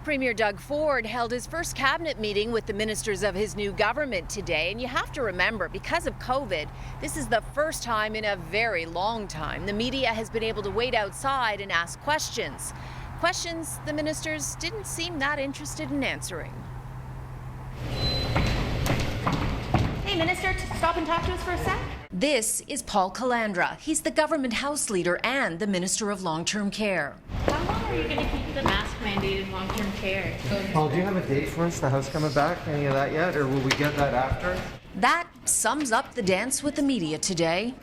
Premier Doug Ford held his first cabinet meeting with the ministers of his new government today. And you have to remember, because of COVID, this is the first time in a very long time the media has been able to wait outside and ask questions. Questions the ministers didn't seem that interested in answering. Hey, Minister, stop and talk to us for a sec. This is Paul Calandra. He's the government House Leader and the Minister of Long-Term Care. How long are you going to keep the mask mandate in long-term care? Paul, do you have a date for us? The House coming back? Any of that yet? Or will we get that after? That sums up the dance with the media today.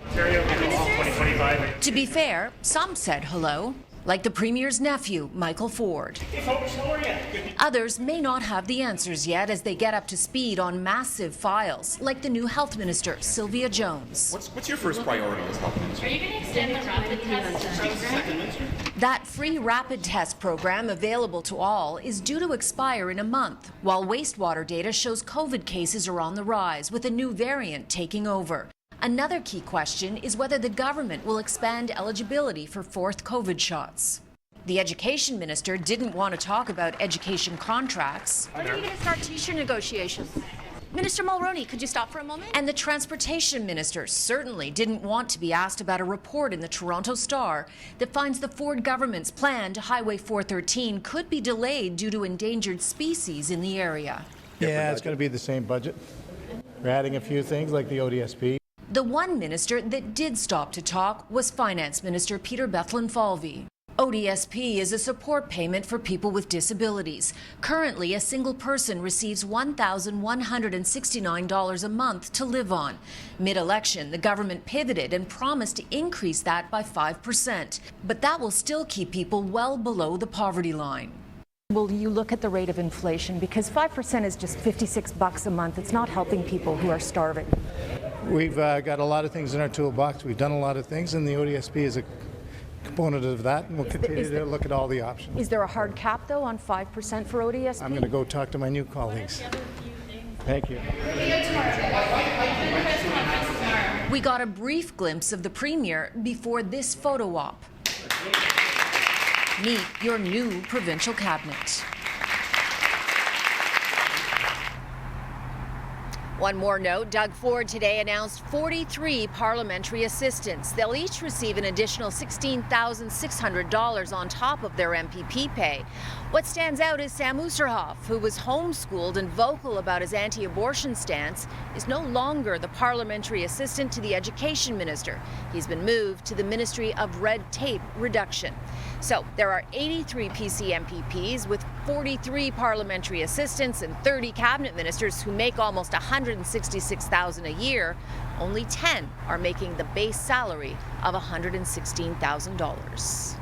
To be fair, some said hello, like the Premier's nephew, Michael Ford. Hey folks, how are you? Others may not have the answers yet as they get up to speed on massive files, like the new Health Minister, Sylvia Jones. What's your first priority as Health Minister? Are you going to extend the rapid test program? That free rapid test program available to all is due to expire in a month, while wastewater data shows COVID cases are on the rise, with a new variant taking over. Another key question is whether the government will expand eligibility for fourth COVID shots. The Education Minister didn't want to talk about education contracts. When are you going to start teacher negotiations? Minister Mulroney, could you stop for a moment? And the Transportation Minister certainly didn't want to be asked about a report in the Toronto Star that finds the Ford government's plan to Highway 413 could be delayed due to endangered species in the area. Yeah, it's going to be the same budget. We're adding a few things like the ODSP. The one minister that did stop to talk was Finance Minister Peter Bethlen-Falvey. ODSP is a support payment for people with disabilities. Currently, a single person receives $1,169 a month to live on. Mid-election, the government pivoted and promised to increase that by 5%. But that will still keep people well below the poverty line. Will you look at the rate of inflation? Because 5% is just $56 a month. It's not helping people who are starving. We've got a lot of things in our toolbox. We've done a lot of things, and the ODSP is a component of that, and we'll continue to look at all the options. Is there a hard cap, though, on 5% for ODSP? I'm going to go talk to my new colleagues. Thank you. We got a brief glimpse of the Premier before this photo op. Meet your new provincial cabinet. One more note, Doug Ford today announced 43 parliamentary assistants. They'll each receive an additional $16,600 on top of their MPP pay. What stands out is Sam Oosterhoff, who was homeschooled and vocal about his anti-abortion stance, is no longer the parliamentary assistant to the Education Minister. He's been moved to the Ministry of Red Tape Reduction. So there are 83 PC MPPs with 43 parliamentary assistants and 30 cabinet ministers who make almost $166,000 a year. Only 10 are making the base salary of $116,000.